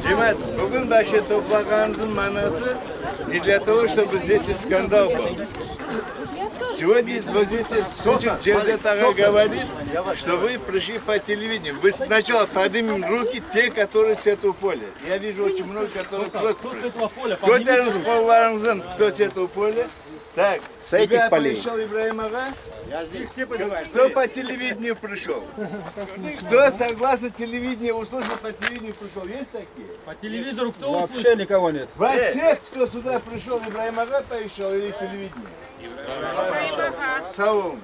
Димат, бүгін вообще топлағанымыздың манасы не для того, чтобы здесь скандал был. Сегодня вот здесь Джевдет говорит, что вы пришли по телевидению. Вы сначала поднимем руки те, которые с этого поля. Я вижу очень много, которые просто пришли. Кто с этого поля? Так, с этих полей. Пришел Ибраим Ага? Я здесь. Кто по телевидению пришел? Кто согласно телевидению услышал, по телевидению пришел? Есть такие? По телевизору кто вообще услышал? Никого нет. Во всех, кто сюда пришел, Ибраим Ага пришел или телевидение? Салон.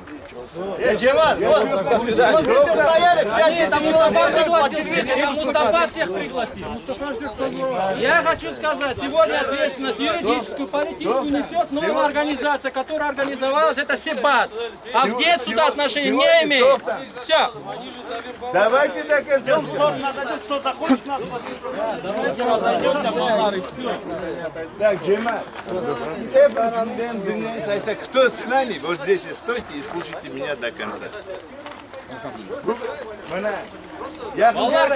Джемал, вот здесь стояли 5-10 человек по телевидению. Мустафа всех пригласил. Я хочу сказать, сегодня ответственность юридическую, политическую несет новая организация, которая организовалась, это Себат. А в ДЕД сюда отношения не имеет. Все. Давайте до конца. Так, Джемал, кто с нами, вот здесь и стойте и слушайте меня до конца.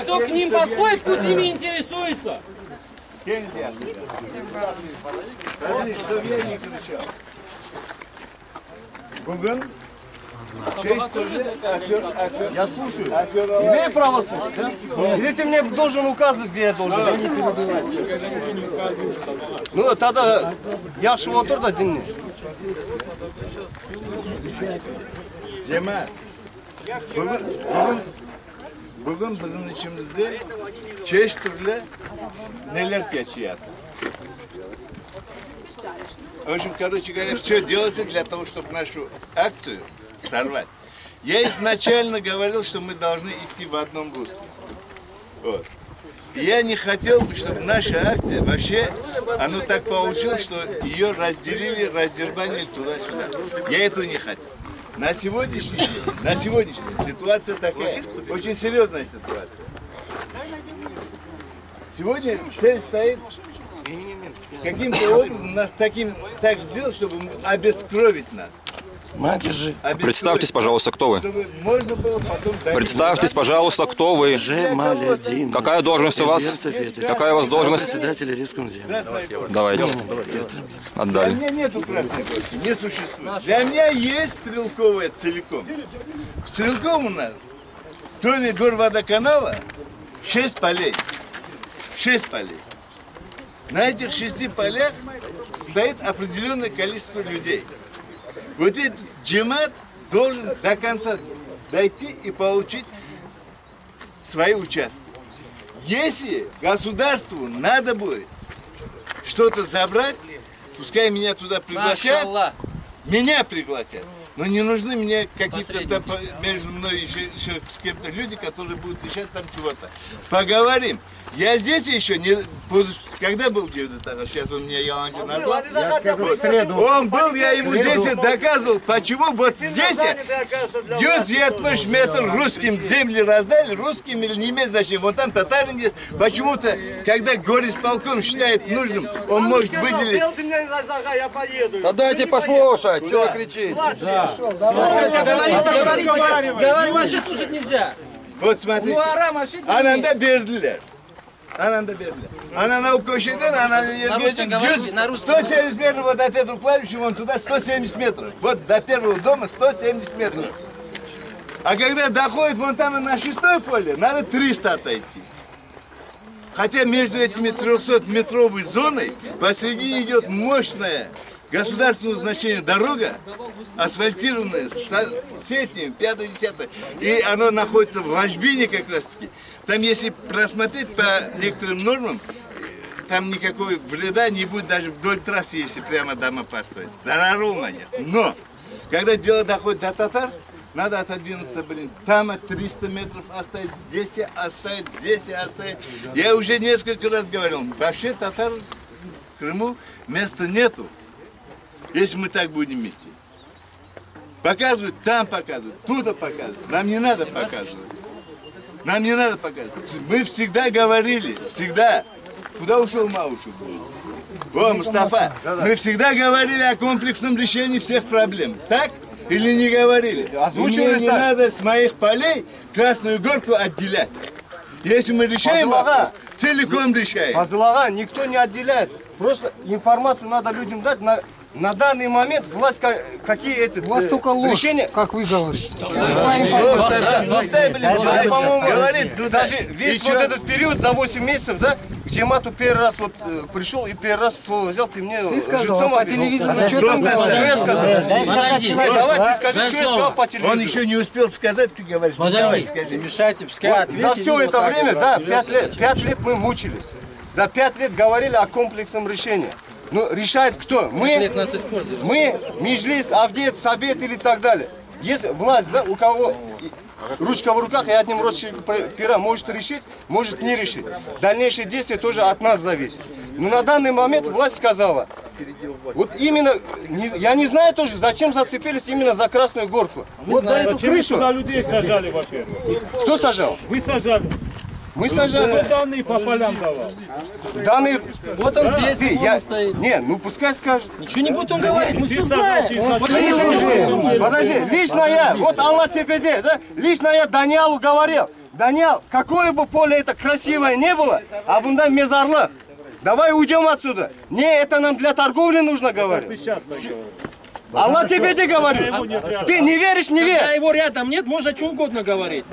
Кто к ним подходит, пусть ими интересуется. Чтобы я не кричал. Бугун? Я слушаю. Имею право слушать, да? Или ты мне должен указывать, где я должен? Ну, тогда yaxshi otur da dinle. Cemaat, bugün bizim içimizde çeşit türlü neler geçiyor. В общем, короче говоря, все делается для того, чтобы нашу акцию сорвать. Я изначально говорил, что мы должны идти в одном русле. Вот. И я не хотел бы, чтобы наша акция вообще, оно так получилось, что ее разделили, раздербанили туда-сюда. Я этого не хотел. На сегодняшний день ситуация такая, очень серьезная ситуация. Сегодня цель стоит каким-то образом нас так сделать, чтобы обескровить нас. Представьтесь, пожалуйста, кто вы? Представьтесь, пожалуйста, кто вы? Какая должность у вас? Какая у вас должность? Председатель Рескомзема. Давайте. Отдали. Для меня нету красной точки, не существует. Для меня есть Стрелковая целиком. В Стрелком у нас, кроме горводоканала, 6 полей. 6 полей. На этих 6 полях стоит определенное количество людей. Вот этот джемат должен до конца дойти и получить свои участки. Если государству надо будет что-то забрать, пускай меня туда пригласят, меня пригласят. Но не нужны мне какие-то между мной еще с кем-то люди, которые будут решать там чего-то. Поговорим. Я здесь еще не... Когда был Джевдет Ага? Сейчас он меня Яланча назвал. Он был, я ему здесь доказывал, почему вот здесь 170 метров русским земли раздали, русским или немец, зачем? Вот там татарин есть. Почему-то, когда горисполком считает нужным, он может выделить... Да дайте послушать, что вы кричите. Говорить вообще слушать нельзя. Вот смотрите, Ананда бердилер. Она на Укошеден, она 170 метров вот от этого кладбища, вон туда 170 метров. Вот до первого дома 170 метров. А когда доходит вон там на 6-е поле, надо 300 отойти. Хотя между этими 300-метровой зоной посредине идет мощная государственного значения дорога, асфальтированная, с этим, 5-10. И оно находится в ложбине как раз таки. Там, если просмотреть по некоторым нормам, там никакого вреда не будет даже вдоль трассы, если прямо дома построить. Зарарулно нет. Но, когда дело доходит до татар, надо отодвинуться, там от 300 метров оставить, здесь оставить, здесь оставить. Я уже несколько раз говорил, вообще татар в Крыму места нету, если мы так будем идти. Показывают, там показывают, тут показывают. Нам не надо показывать. Нам не надо показывать. Мы всегда говорили, всегда. Куда ушел Маушев? О, Мустафа, мы всегда говорили о комплексном решении всех проблем. Так? Или не говорили? Озвучивали Мне не так. надо с моих полей Красную Горку отделять. Если мы решаем вопрос, целиком решаем. Фазылага никто не отделяет. Просто информацию надо людям дать. На данный момент власть какие эти решения... Как вы говорите. Да, по-моему, за весь вот этот период, за 8 месяцев, да, к Джемату первый раз вот пришел и первый раз слово взял, ты мне... Ты сказал, живцом а по ответил. телевизору что там Что я сказал? Подожди. Нет, давай ты скажи, что я сказал по Он телевизору. еще не успел сказать, ты говоришь. Ну, давай, Подожди, скажи. не мешайте, пускай Вот ответит. за все это время, да, 5 лет мы мучились. Да, 5 лет говорили о комплексном решении. Ну, решает кто? Мы, Нас используют. Межлис, Авдеец, Совет или так далее. Есть власть, да, у кого ручка в руках и одним росчерком пера может решить, может не решить. Дальнейшие действия тоже от нас зависят. Но на данный момент власть сказала, вот именно, я не знаю тоже, зачем зацепились именно за Красную Горку. Вот на эту Зачем вы крышу, сюда людей сажали, во-первых? кто сажал? Вы сажали. Мы сажали. Кто данные по полям давал? Данные... Вот он здесь, Ты, вон он стоит. Не, ну пускай скажет. Ничего не будет он говорить, мы все Ты сажал, знаем. ты сажал. Подожди, лично я, вот Аллах тебе де, да? Лично я Даниалу говорил. Даниал, какое бы поле это красивое не было, а бунда мезарлық. Давай уйдем отсюда. Не, это нам для торговли нужно, говорить. Аллах тебе де говорю. Ты не веришь, не Когда верь. его рядом нет, можно о чем угодно говорить.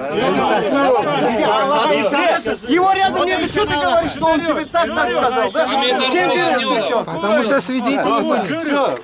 Его рядом нет, что ты говоришь, что он тебе так сказал, да? С кем ты встречался? Потому что свидетелей нет. Все,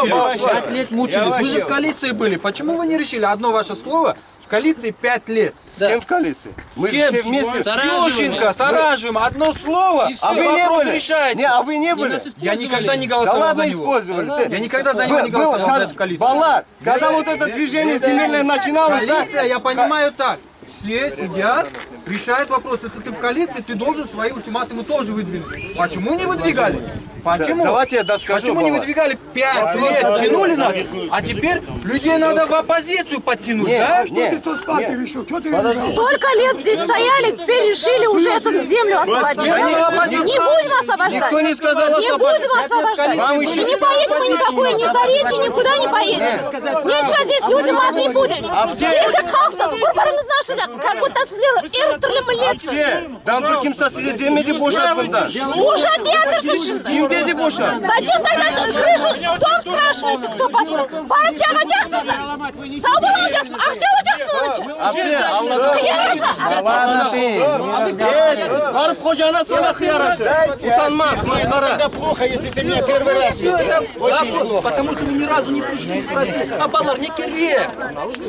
пошла. 5 лет мучились. Вы же в коалиции были. Почему вы не решили одно ваше слово? В коалиции 5 лет. С кем в коалиции? Мы все вместе. Ющенко, Саражем, одно слово, А вы не вопрос были? решаете. Не, а вы не были? Я никогда не Да голосовал ладно, за него. использовали. Я никогда за него не голосовал за эту коалицию. Балар, когда вот это движение земельное начиналось, да? Коалиция, я понимаю так. Все сидят, решают вопрос. Если ты в коалиции, ты должен свои ультиматумы тоже выдвинуть. Почему не выдвигали? Почему? Давайте я доскажу, Почему не Балар. выдвигали 5 лет? Тянули нас, а теперь людей надо в оппозицию подтянуть, да? Столько лет здесь стояли, теперь решили уже эту землю освободить. Не будем освобождать. Никто не сказал Не освобождать. будем освобождать. Вам еще- И не поедем мы никакой, ни за речи, никуда не поедем. Нечего здесь людям мозги путать. Еркек халықтан бір-бірімізді ашacak. Как будто сіздер эр түрлі білетсіз. Там бір kimse size demedi boşalt bundan. Ушат диатрсыз şimdi. Kim dedi boşalt? Зачем тогда крышу, дом спрашиваете, кто построил? Барып жағачақсыздар. Сау бола аласыз, ақша алачақсыз. Abdi Allah'tan. Varıp kocana söyle hıyaraşı. Utanmaz, maskara. Плохо, если ты меня первый раз видишь. Потому что вы ни разу не пришли и спросили, а Балар не керек.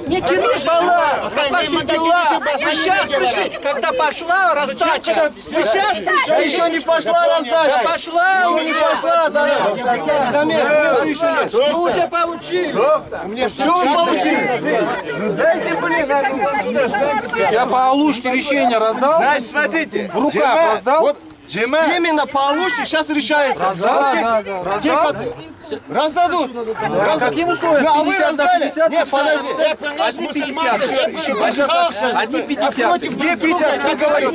Не керек, Балар. Ваши дела. Вы сейчас пришли, когда пошла раздача. Вы сейчас Да пришли. еще не пошла раздача. Да пошла Еще не пошла, да. Дамир, нет, еще нет. Вы уже получили. Что вы получили? Я по Алушке решение раздал, Значит, смотрите. в руках раздал. Вот Джема, именно по Алушке сейчас решается. Вот те, раздадут. Каким условием? Ну, а вы 50 на раздали? 50? Нет, подожди. Одни 50. Одни 50. Где 50? Ты говорил.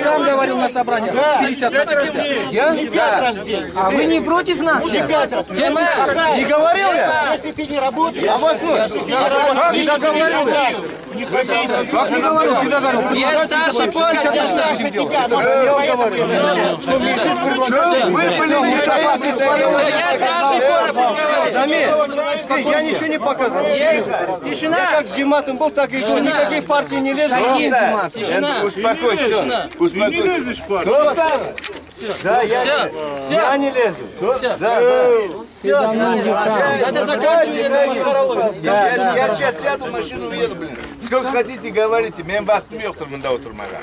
Сам говорил на собрании. 50 на 50. Я? А вы не против нас сейчас? Не говорил я? Если ты не работаешь. Обоснуй. Я говорил я. Как не говорил, всегда говорил. Есть старший поле. Я старший поле, пусть говорит. Замер. Я ничего не показывал. Тишина. Я как с Джематом был, так и еще никаких партий не лезу. Тишина. успокойся. Успокойся. Да, я не лезу. Все. Да. Все. Надо заканчивать эту маскарологию. Я сейчас сяду в машину, уеду, блин. Сколько хотите, говорите. Мен бақтым жоқтыр мында отырмаған.